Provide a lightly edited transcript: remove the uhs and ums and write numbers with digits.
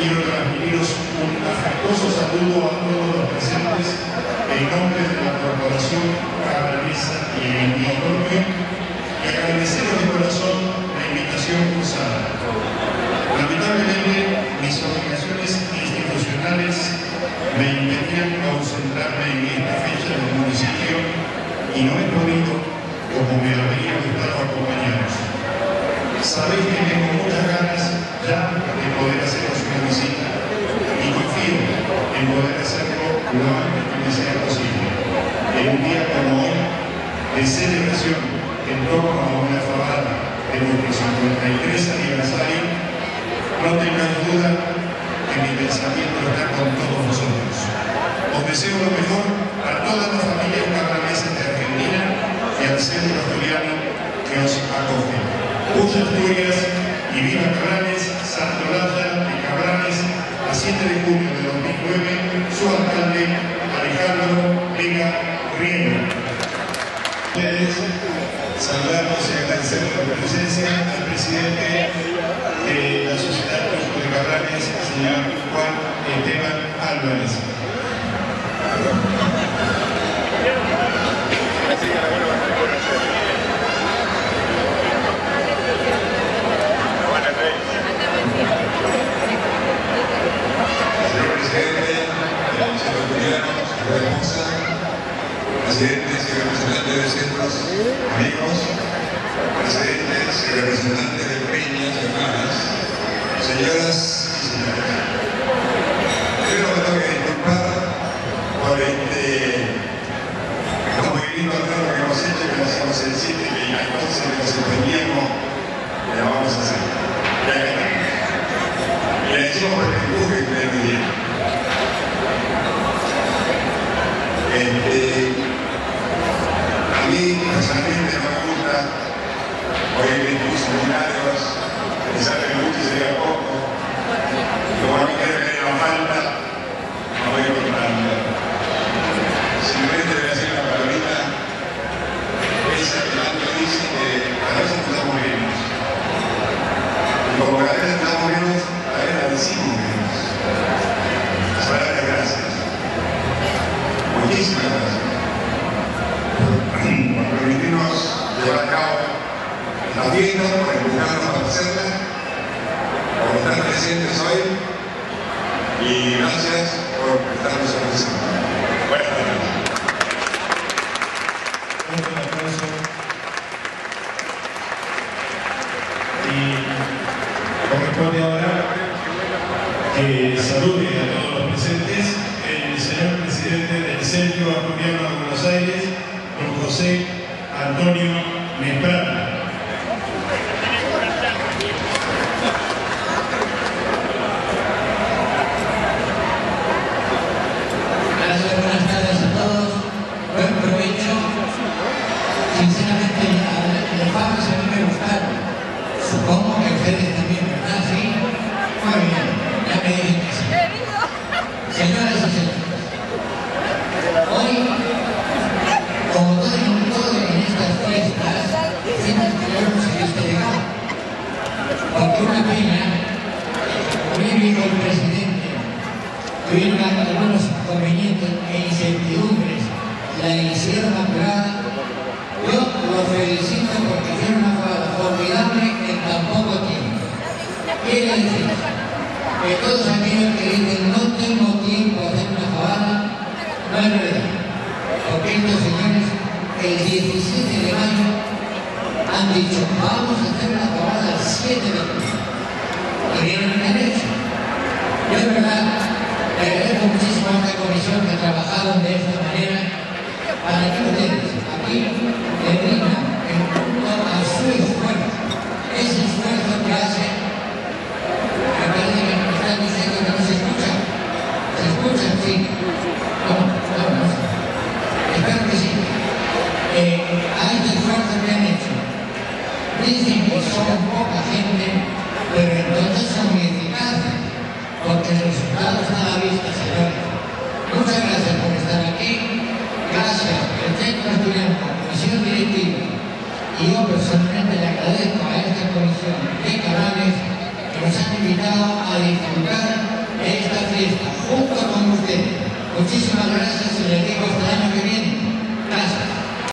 quiero transmitiros un afectuoso saludo a todos los presentes en nombre de la Corporación Cabranesa y el envío propio, y agradeceros de corazón la invitación cruzada. Lamentablemente, mis obligaciones institucionales me impedían concentrarme en esta fecha del municipio y no he podido, como me habría gustado, acompañaros. Sabéis que tengo muchas ganas ya de poder haceros una visita y confío en poder hacerlo lo antes que me sea posible. En un día como hoy, de celebración en torno a una fabada de nuestro 53 aniversario, no tengáis duda que mi pensamiento está con todos vosotros. Os deseo lo mejor a todas las familias cabranesas de Argentina y al centro asturiano que os acoge. Muchas Asturias y viva Cabranes, Santolaya de Cabranes, a 7 de junio de 2009, su alcalde Alejandro Vega Riego. Saludamos y agradecemos la presencia al presidente de la Sociedad Club de Cabranes, señor Juan Esteban Álvarez. Señor presidente, señor Juliano, señora esposa, presidentes y representantes de centros amigos, presidentes y representantes de peñas hermanas, señoras y señores. Primero me tengo que disculpar por está muy lindo el trato que hemos hecho, que lo hacemos el 7 y a las 11 que nos empeñamos, le vamos a hacer. Ya que está. Le decimos por el empuje que ustedes me dieron. A mí personalmente no me gusta oír discursos seminarios, pensar que mucho sería poco, como no quiero que haya falta, no voy a contarlo. Simplemente le voy a hacer una palabrita, esa que tanto dice que a veces estamos menos. Y como cada vez estamos menos, a veces la decimos menos. Las palabras gracias. Muchísimas gracias por permitirnos llevar a cabo la fiesta, por empujarnos a hacerla, por estar presentes hoy y gracias por prestarnos atención. Buenas tardes. Un aplauso. Y corresponde ahora que salude a todos los presentes el señor presidente del Centro Asturiano de Buenos Aires, don José Antonio Membrana. Gracias, buenas tardes a todos. Buen provecho. Sinceramente, los papas a mí me gustaron. Supongo que ustedes también, ¿verdad? Sí. Muy bien, ya me dicen que sí. Señoras y señores, hoy, como todo el mundo en estas fiestas, siempre tenemos este legado. Porque una pena, como bien dijo el presidente, tuvieron algunos inconvenientes e incertidumbres, la hicieron apurada. Yo los felicito porque hicieron una jugada formidable en tan poco tiempo. Quiere decir que todos aquellos que dicen no tengo tiempo a hacer una jugada, no es verdad. Porque estos señores, el 17 de mayo, han dicho vamos a hacer una jugada el 7 de junio. Y vieron el derecho. Yo es verdad, le agradezco muchísimo a esta comisión que trabajaron de esta manera para que ustedes aquí le brindan en punto a su esfuerzo. Ese esfuerzo que hace, me parece que me están diciendo que no se escucha. ¿Se escucha? Sí. No sé. Espero que sí. A este esfuerzo que han hecho. Dicen que son poca gente, pero entonces son muy eficaces, porque el resultado está a la vista, señores. Muchas gracias por estar aquí. Gracias, el Centro Asturiano, Comisión Directiva, y yo personalmente le agradezco a esta comisión de Cabranes que nos han invitado a disfrutar fiesta junto con ustedes. Muchísimas gracias y les digo hasta el año